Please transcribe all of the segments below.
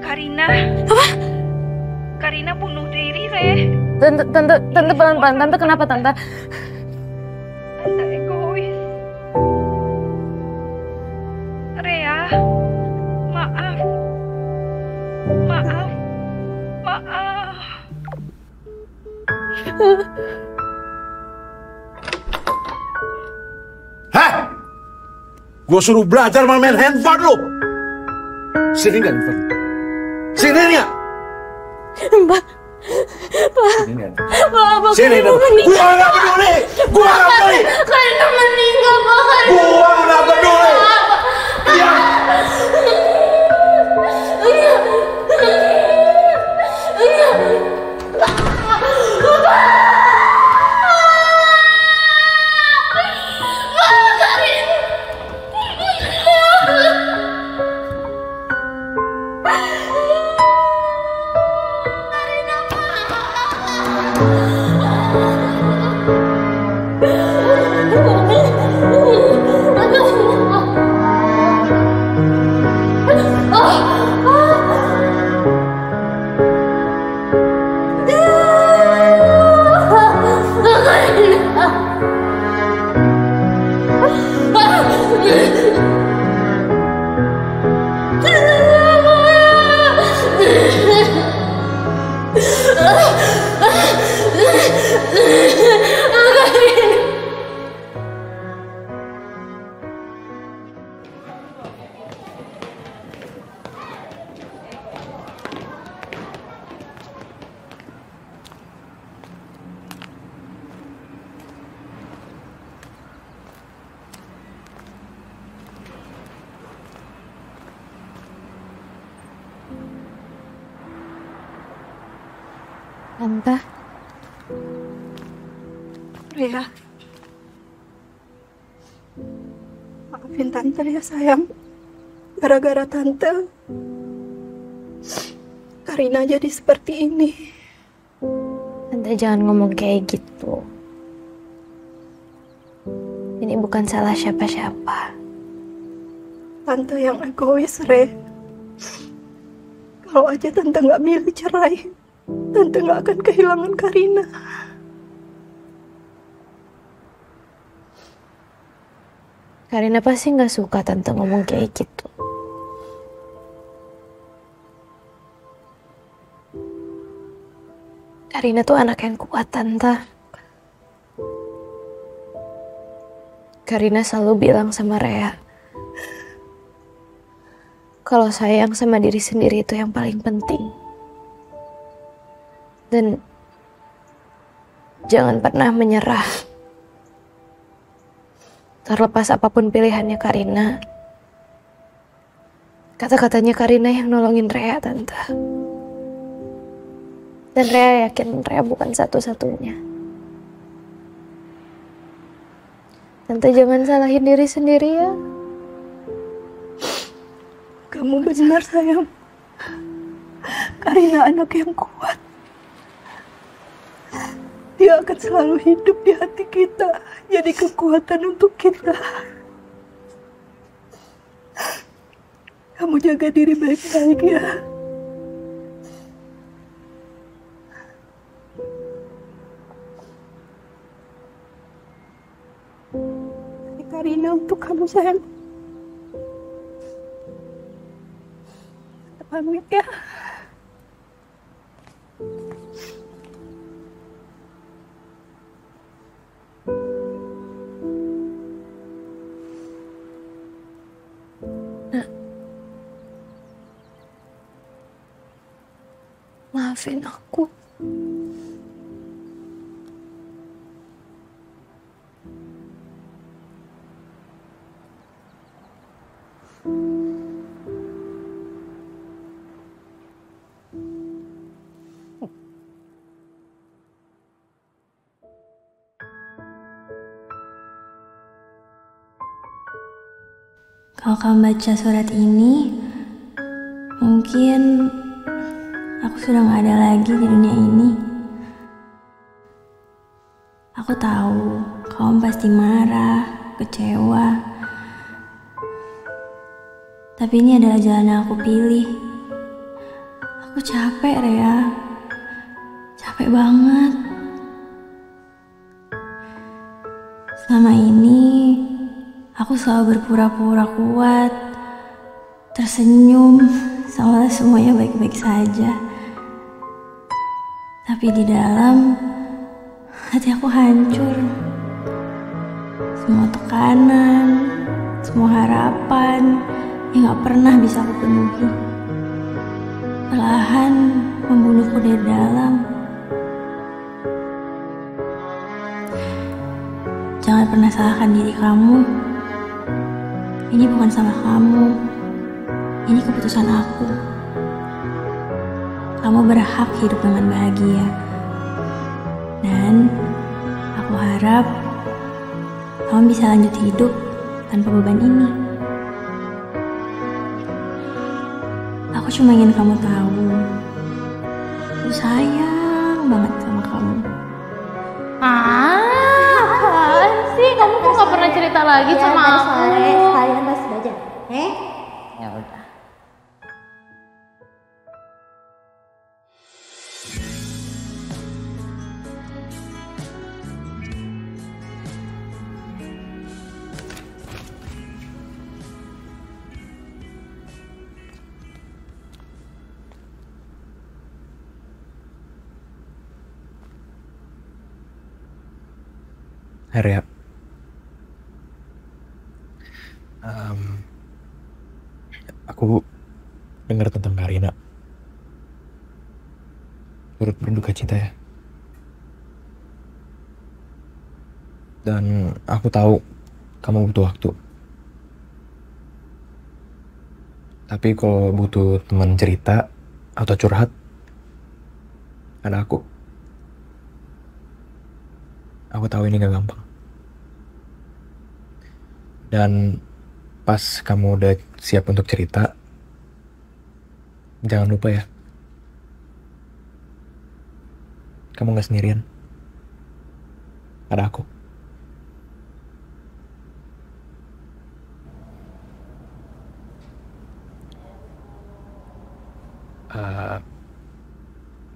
Karina. Apa? Karina bunuh diri, Re. Tante pelan-pelan. Tante kenapa, Tante? Tante egois. Rea, maaf. Maaf. Maaf. Hah? Gue suruh belajar main handphone lu. Sini nggak handphone? Sini nggak? Mbak. Sini nggak? Pak, Sini nggak? Gua nggak peduli. Gua nggak peduli. Karina meninggal, Pak. Gua nggak peduli. Iya. Tante. Rea. Maafin Tante ya, sayang. Gara-gara Tante, Karina jadi seperti ini. Tante jangan ngomong kayak gitu. Ini bukan salah siapa-siapa. Tante yang egois, Re. Kalau aja Tante nggak milih cerai, Tante nggak akan kehilangan Karina. Karina pasti nggak suka Tante ngomong kayak gitu. Karina tuh anak yang kuat, Tante. Karina selalu bilang sama Rea, kalau sayang sama diri sendiri itu yang paling penting. Dan jangan pernah menyerah. Terlepas apapun pilihannya Karina, Kata-katanya Karina yang nolongin Rea, Tante. Dan Rea yakin Rea bukan satu-satunya. Tante jangan salahin diri sendiri ya. Kamu benar, sayang. Karina anak yang kuat. Dia akan selalu hidup di hati kita, jadi kekuatan untuk kita. Kamu jaga diri baik-baik ya. Ini Karina untuk kamu, sayang. Kita pamit ya. Maafin aku. Kalau kamu baca surat ini, mungkin aku sudah gak ada lagi di dunia ini. Aku tahu kamu pasti marah, kecewa. Tapi ini adalah jalan yang aku pilih. Aku capek, Rea. Capek banget. Selama ini, aku selalu berpura-pura kuat, tersenyum, seolah semuanya baik-baik saja. Tapi di dalam, hati aku hancur. Semua tekanan, semua harapan yang gak pernah bisa aku penuhi, perlahan membunuhku dari dalam. Jangan pernah salahkan diri kamu. Ini bukan salah kamu. Ini keputusan aku. Kamu berhak hidup dengan bahagia. Dan aku harap kamu bisa lanjut hidup tanpa beban ini. Aku cuma ingin kamu tahu, aku sayang banget sama kamu. Apaan sih? Kamu kok gak pernah cerita lagi sama aku? Kalian pasti belajar. Ya udah. Hai Rea. Aku dengar tentang Karina. Turut berduka cita ya. Dan aku tahu kamu butuh waktu. Tapi kalau butuh teman cerita atau curhat, ada aku. Aku tahu ini gak gampang. Dan pas kamu udah siap untuk cerita, jangan lupa ya, kamu gak sendirian. Ada aku.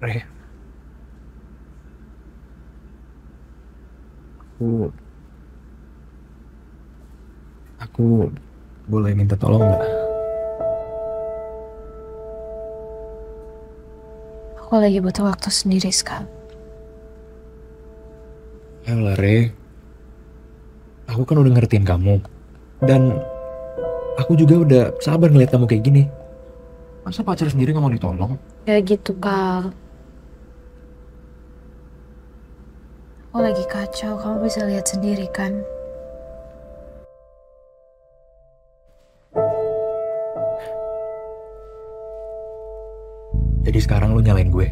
Re, aku boleh minta tolong nggak? Aku lagi butuh waktu sendiri sekarang. Ayolah Re, aku kan udah ngertiin kamu. Dan aku juga udah sabar ngeliat kamu kayak gini. Masa pacar sendiri gak mau ditolong? Gak gitu, Kal. Aku lagi kacau, kamu bisa lihat sendiri kan? Jadi sekarang lu nyalain gue.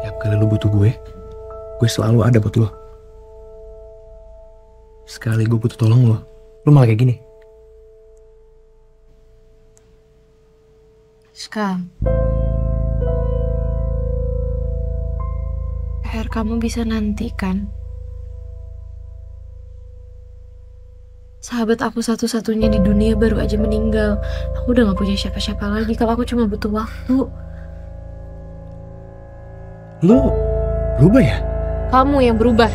Tiap kali lu butuh gue selalu ada buat lo. Sekali gue butuh tolong lo malah kayak gini. Ska, PR kamu bisa nanti kan? Sahabat aku satu-satunya di dunia baru aja meninggal. Aku udah gak punya siapa-siapa lagi kalau aku cuma butuh waktu. Lu berubah ya? Kamu yang berubah.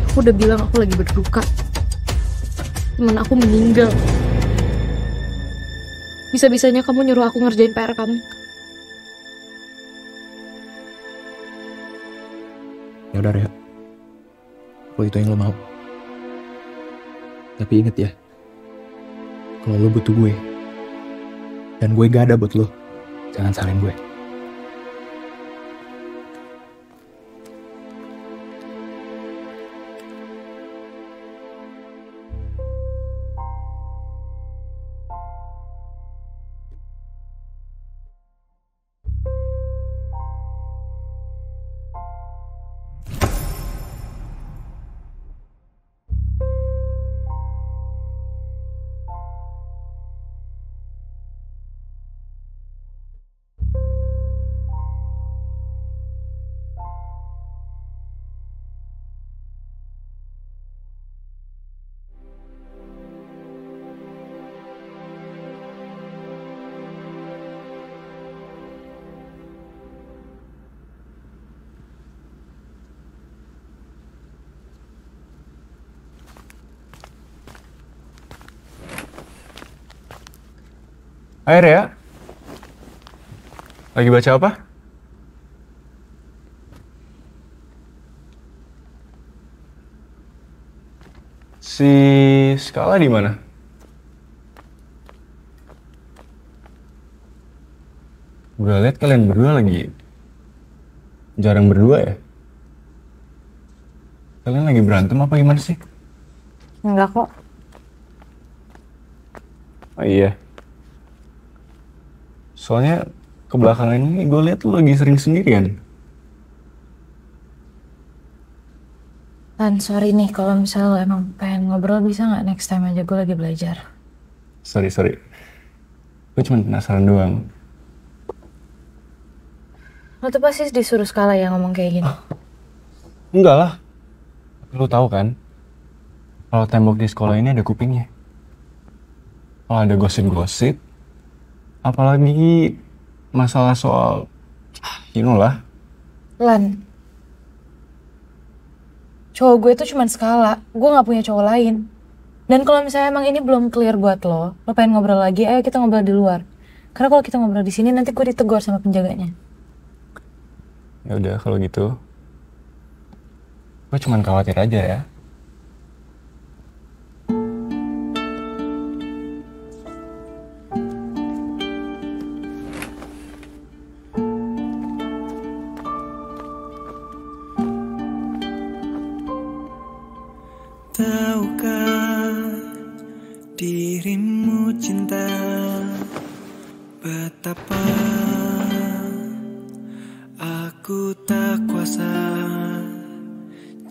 Aku udah bilang aku lagi berduka. Temen aku meninggal. Bisa-bisanya kamu nyuruh aku ngerjain PR kamu. Ya udah Rea, kalau itu yang lo mau. Tapi inget ya, kalau lo butuh gue dan gue gak ada buat lo, jangan salahin gue. Hai Rea, lagi baca apa? Si Skala di mana? Gue lihat kalian berdua lagi jarang berdua ya. Kalian lagi berantem apa gimana sih? Enggak kok. Oh iya. Soalnya kebelakangan ini gue lihat lu lagi sering sendirian. Lan, sorry nih kalau misalnya lo emang pengen ngobrol, bisa nggak next time aja, gue lagi belajar. Sorry. Gue cuma penasaran doang. Lo tuh pasti disuruh Skala yang ngomong kayak gini. Enggak lah. Lu tahu kan, kalau tembok di sekolah ini ada kupingnya. Kalau ada gosip-gosip, apalagi masalah soal, you know lah. Lan, cowok gue tuh cuma Skala, gue gak punya cowok lain. Dan kalau misalnya emang ini belum clear buat lo pengen ngobrol lagi, ayo kita ngobrol di luar. Karena kalau kita ngobrol di sini nanti gue ditegur sama penjaganya. Ya udah kalau gitu, gue cuma khawatir aja ya. Tahukah dirimu cinta betapa aku tak kuasa,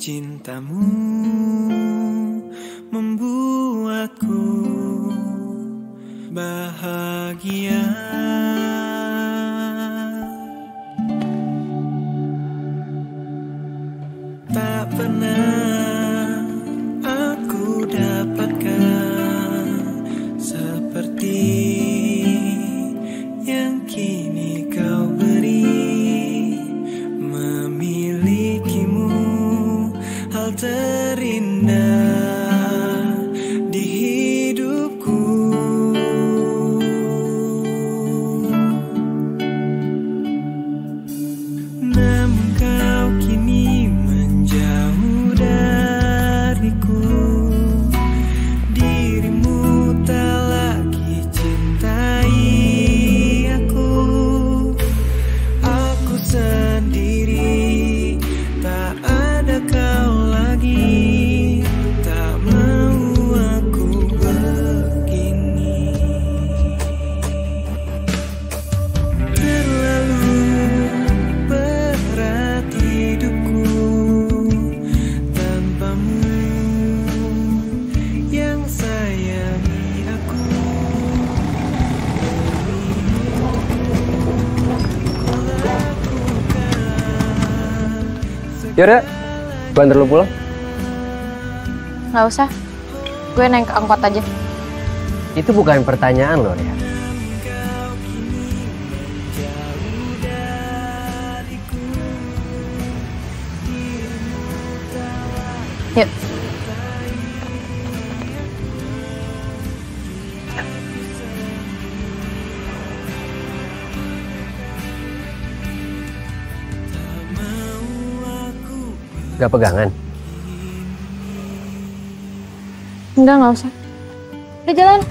cintamu membuatku bahagia. Tak pernah aku dapatkan seperti yang kini kau beri. Memilikimu hal terindah di hidupku. Namun kau kini menjauh dariku. Dirimu tak lagi cintai aku. Aku sendiri, tak ada kau lagi. Yaudah, gue antar lu pulang. Nggak usah. Gue naik angkot aja. Itu bukan pertanyaan lo, ya. Yuk. Gak pegangan? Nggak usah. Udah jalan.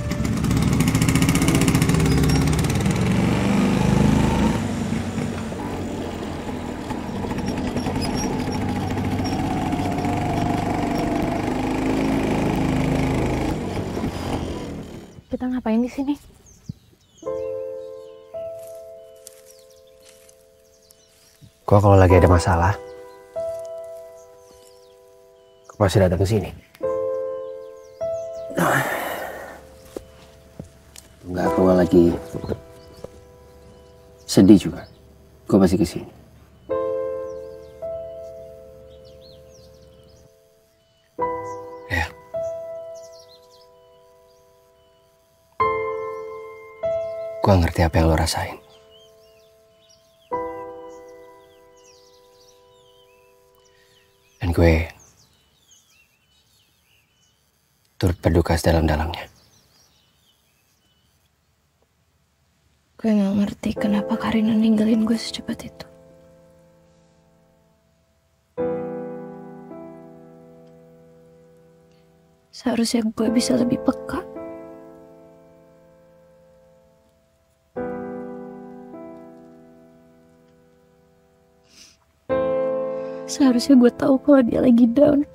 Kita ngapain di sini? Gua kalau lagi ada masalah, gua pasti datang ke sini. Enggak, kalau lagi sedih juga, gua pasti ke sini. Ya. Gua ngerti apa yang lo rasain. Dan gue turut berduka sedalam-dalamnya. Gue gak ngerti kenapa Karina ninggalin gue secepat itu. Seharusnya gue bisa lebih peka. Seharusnya gue tahu kalau dia lagi down.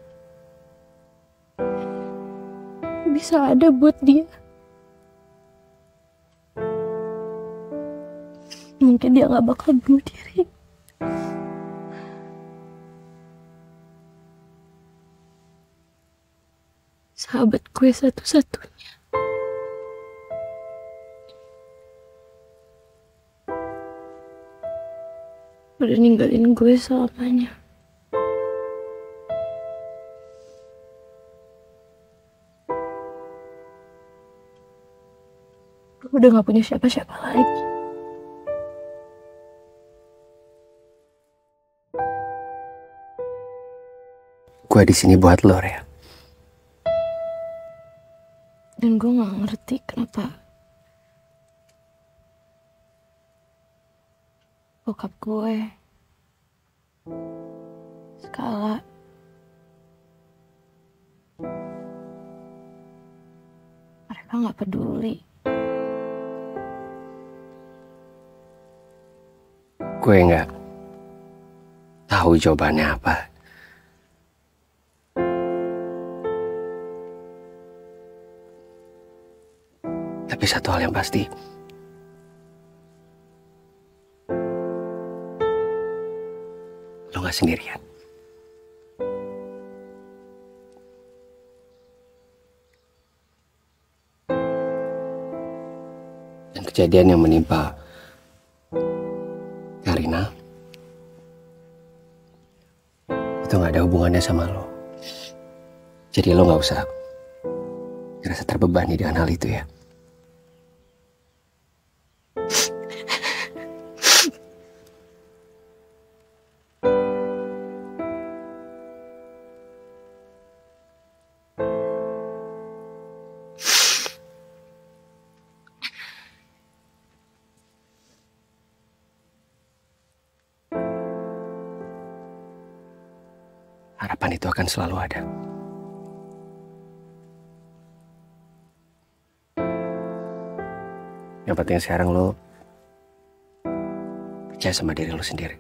Bisa ada buat dia. Mungkin dia gak bakal bunuh diri. Sahabat gue satu-satunya. Udah ninggalin gue selamanya. Gue udah gak punya siapa-siapa lagi. Gue di sini buat lo, ya. Dan gue gak ngerti kenapa bokap gue, Skala, mereka gak peduli. Gue nggak tahu jawabannya apa. Tapi satu hal yang pasti, lo nggak sendirian. Dan kejadian yang menimpa Karina itu nggak ada hubungannya sama lo. Jadi lo nggak usah ngerasa terbebani dengan hal itu, ya. Harapan itu akan selalu ada. Yang penting sekarang lo percaya sama diri lo sendiri.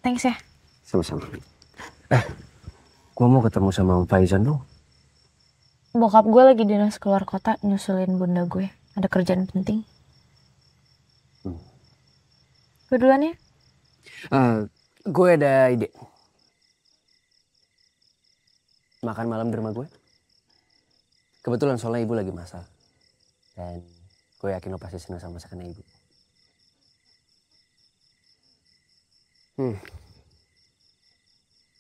Thanks ya. Sama-sama. Gua mau ketemu sama Om Faizan dong. bokap gue lagi dinas keluar kota nyusulin bunda gue. Ada kerjaan penting. Gue duluan ya? Gue ada ide. Makan malam di rumah gue. Kebetulan soalnya ibu lagi masak. Dan gue yakin lo pasti senang sama masakannya ibu.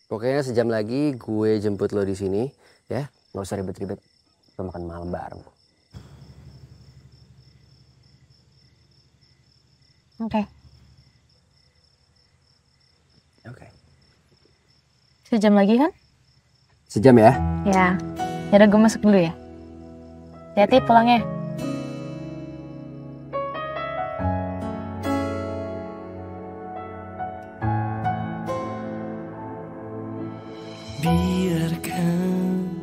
Pokoknya sejam lagi gue jemput lo di sini, ya. Nggak usah ribet-ribet. Kita makan malam bareng. Oke. Oke. Sejam lagi kan? Sejam ya? Ya. Yaudah gue masuk dulu ya. Hati-hati pulangnya. Biarkan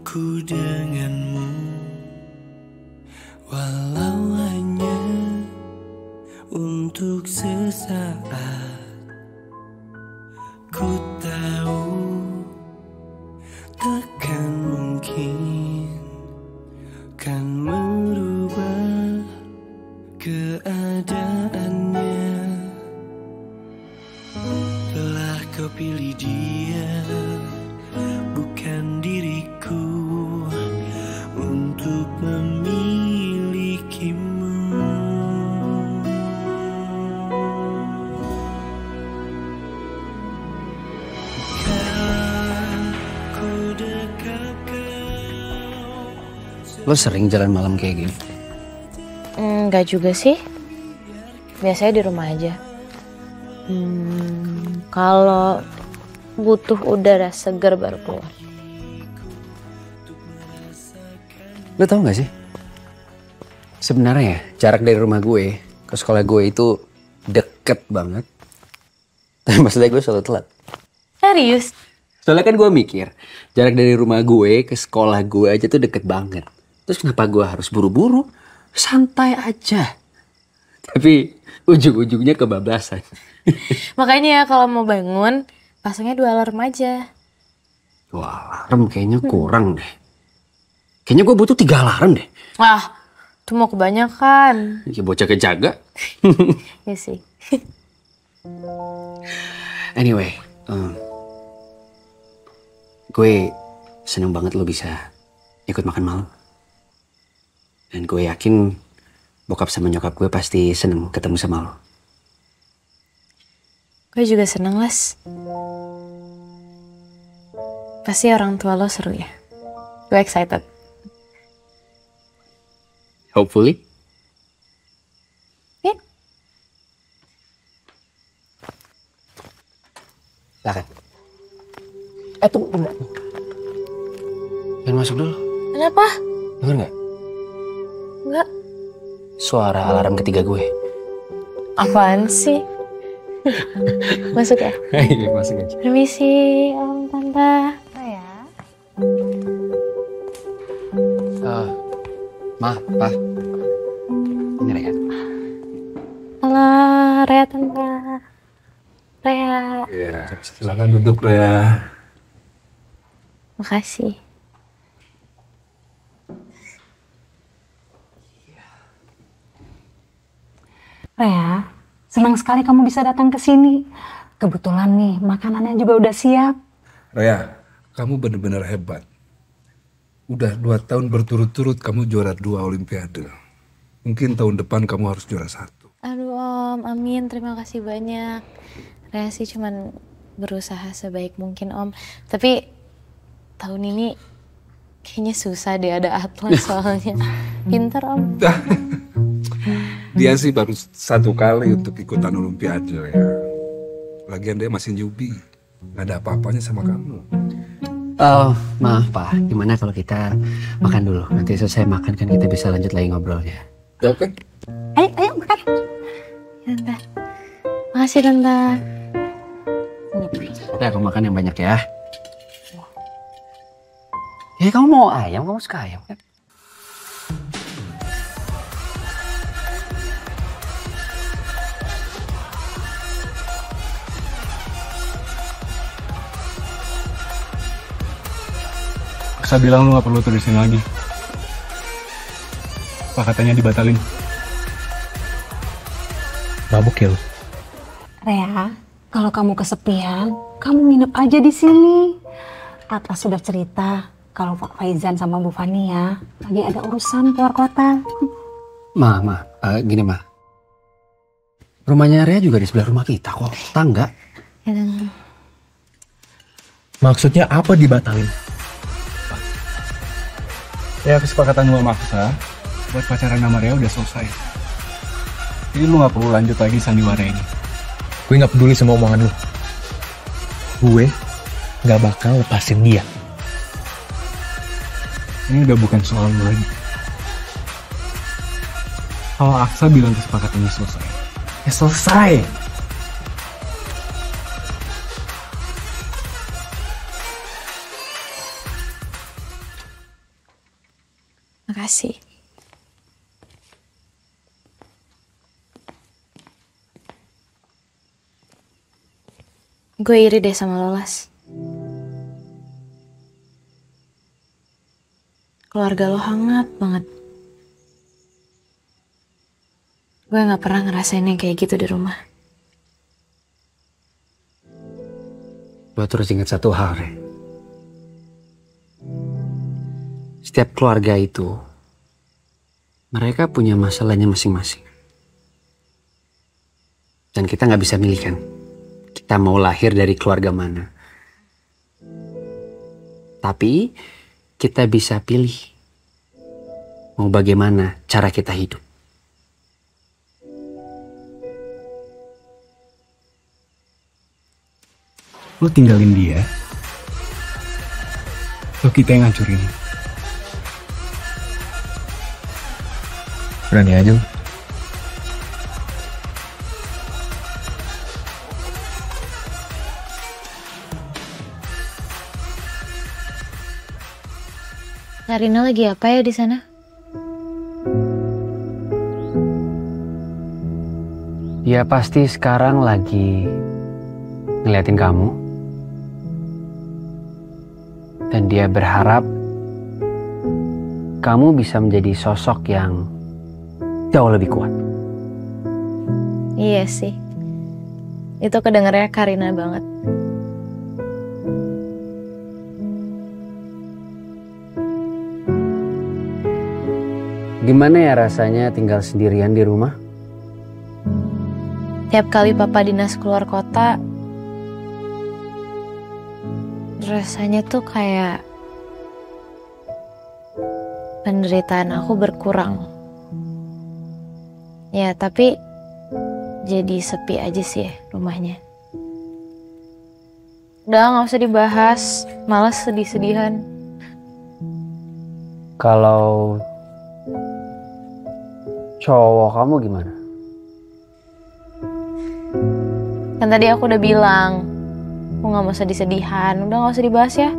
ku denganmu, walau hanya untuk sesaat. Ku tahu takkan mungkin kan merubah keadaannya. Telah kau pilih dia, bukan diriku, untuk memilikimu. Lo sering jalan malam kayak gini? Enggak juga sih. Biasanya di rumah aja. Kalau butuh udara segar baru keluar. Lo tau gak sih? Sebenarnya ya, jarak dari rumah gue ke sekolah gue itu deket banget. Tapi maksudnya gue selalu telat. Serius? Soalnya kan gue mikir, jarak dari rumah gue ke sekolah gue aja tuh deket banget. Terus kenapa gue harus buru-buru? Santai aja. Tapi ujung-ujungnya kebablasan. Makanya kalau mau bangun, pasangnya 2 alarm aja. 2 alarm kayaknya kurang deh. Kayaknya gue butuh 3 alarm deh. Wah, itu mau kebanyakan. Ya bocah kejaga. Iya sih. Anyway, gue seneng banget lo bisa ikut makan malam. Dan gue yakin bokap sama nyokap gue pasti seneng ketemu sama lo. Gue juga seneng, Les. Pasti orang tua lo seru ya. Gue excited. Hopefully. Ya. Silakan. Tunggu. Jangan masuk dulu. Kenapa? Dengar nggak? Enggak. Suara alarm ketiga gue. Apaan sih? Masuk ya? Iya, masuk aja. Permisi, Om, Tante. Ma, Pa. Ini Raya. Halo, Raya, Tante. Raya. Iya, silakan duduk Raya. Makasih. Raya, senang sekali kamu bisa datang ke sini. Kebetulan nih, makanannya juga udah siap. Raya, kamu benar-benar hebat. Udah 2 tahun berturut-turut kamu juara 2 Olimpiade. Mungkin tahun depan kamu harus juara 1. Aduh Om, amin. Terima kasih banyak. Raya sih cuman berusaha sebaik mungkin Om. Tapi tahun ini kayaknya susah deh ada atlet soalnya. Pinter Om. Dia sih baru 1 kali untuk ikutan Olimpiade ya. Lagian dia masih newbie. Gak ada apa-apanya sama kamu. Oh, maaf Pak. Gimana kalau kita makan dulu? Nanti selesai makan kan kita bisa lanjut lagi ngobrolnya. Oke. Ayo makan. Tante. Makasih Tante. Oke, aku makan yang banyak ya. Ya kamu mau ayam, kamu suka ayam kan? Aksa bilang lu gak perlu tulisin lagi. Apa katanya dibatalin? Mabuk ya lu? Rea, kalau kamu kesepian, kamu nginep aja di sini. Atlas sudah cerita kalau Pak Faizan sama Bu Fania lagi ada urusan keluar kota. Gini Ma. Rumahnya Rea juga di sebelah rumah kita kok, tangga. Maksudnya apa dibatalin? Ya kesepakatan lu sama Aksa buat pacaran sama Rea udah selesai. Jadi lu gak perlu lanjut lagi sandiwara ini. Gue gak peduli sama omongan lu. Gue gak bakal lepasin dia. Ini udah bukan soal lu lagi. Kalau Aksa bilang kesepakatannya selesai, ya selesai. Makasih. Gue iri deh sama Lolas. Keluarga lo hangat banget. Gue gak pernah ngerasain yang kayak gitu di rumah. Gue terus ingat satu hal, Re. Setiap keluarga itu, mereka punya masalahnya masing-masing. Dan kita gak bisa milih kan, kita mau lahir dari keluarga mana. Tapi kita bisa pilih mau bagaimana cara kita hidup. Lo tinggalin dia, lo kita yang ngancurin. Berani aja lu. Karina lagi apa ya di sana? Dia pasti sekarang lagi ngeliatin kamu. Dan dia berharap kamu bisa menjadi sosok yang jauh lebih kuat. Iya sih. Itu kedengarannya Karina banget. Gimana ya rasanya tinggal sendirian di rumah? Tiap kali papa dinas keluar kota, rasanya tuh kayak penderitaan aku berkurang. Ya, tapi jadi sepi aja sih ya rumahnya. Udah gak usah dibahas, malas sedih-sedihan. Kalau cowok kamu gimana? Kan tadi aku udah bilang, aku gak mau sedih-sedihan. Udah gak usah dibahas ya.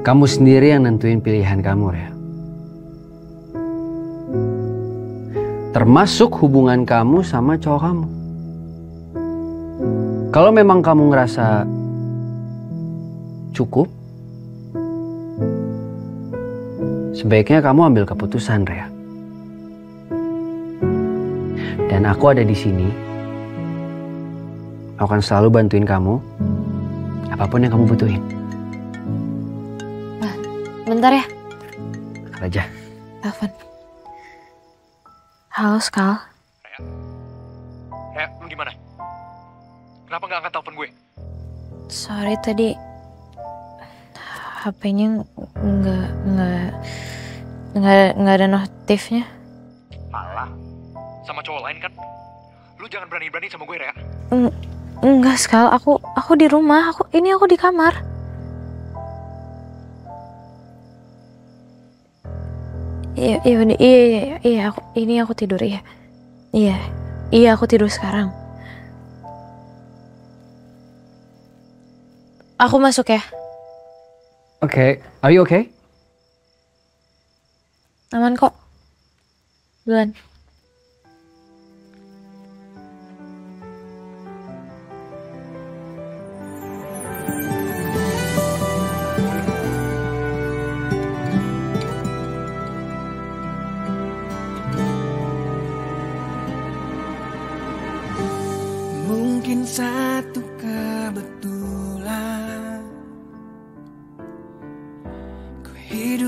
Kamu sendiri yang nentuin pilihan kamu, Rea. Termasuk hubungan kamu sama cowok kamu. Kalau memang kamu ngerasa cukup, sebaiknya kamu ambil keputusan, Rea. Dan aku ada di sini. Aku akan selalu bantuin kamu, apapun yang kamu butuhin. Bentar ya. Angkat aja. Telepon. Halo, Skal. Rea, lu di mana? Kenapa nggak angkat telepon gue? Sorry tadi HP-nya nggak ada notifnya. Alah, sama cowok lain kan? Lu jangan berani-berani sama gue, Rea. Enggak, Skal. Aku di rumah. Aku di kamar. Iya, aku tidur ya. Iya, aku tidur sekarang. Aku masuk ya. Oke, are you okay? Aman kok. Duluan.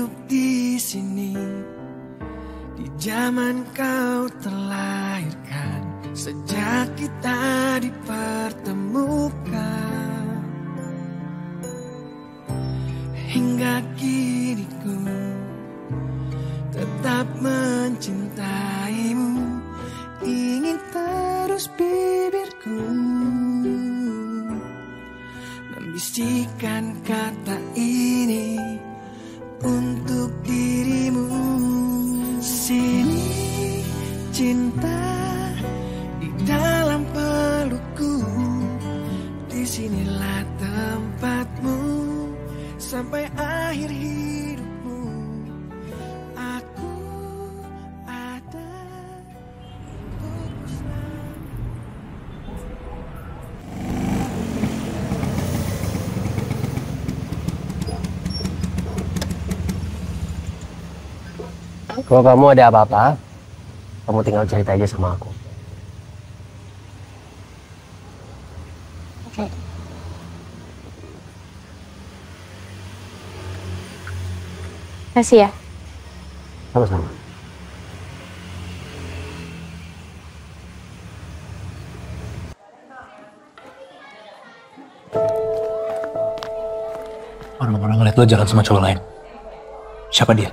hidup di sini. Di zaman kau terlahirkan, sejak kita dipertemukan, hingga kini ku tetap mencintaimu. Ingin terus bibirku membisikkan kata ini untuk dirimu. Sini cinta di dalam pelukku, disinilah tempatmu sampai akhir hidupmu. Aku ada untuk selalu. Kalau kamu ada apa-apa, kamu tinggal cerita aja sama aku. Oke. Kasih ya. Sama-sama. Orang-orang ngeliat lo jalan sama cowok lain. Siapa dia?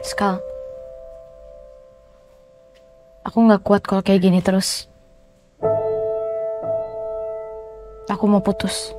Skal, aku nggak kuat kalau kayak gini terus. Aku mau putus.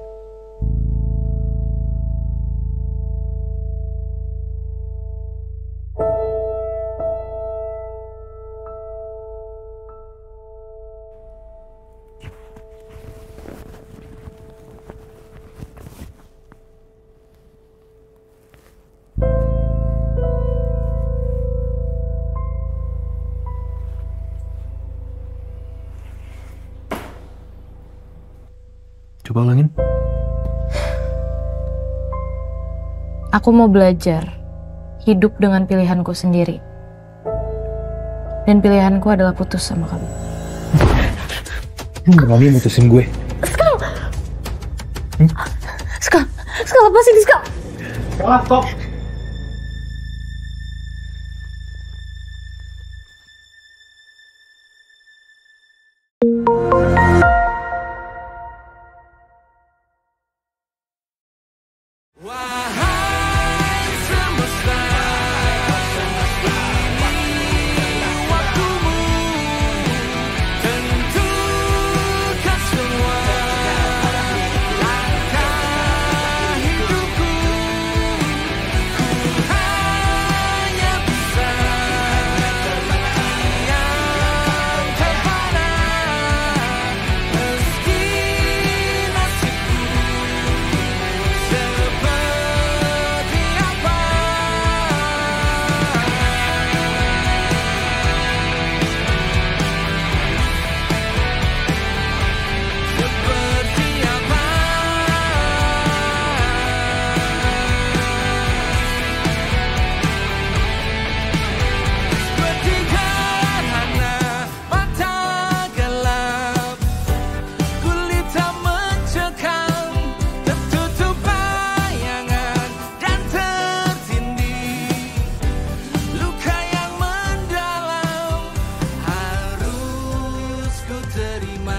Coba ulangin. Aku mau belajar hidup dengan pilihanku sendiri. Dan pilihanku adalah putus sama kamu. Kamu mutusin gue. Skal, apa sih Skal? Stop. Terima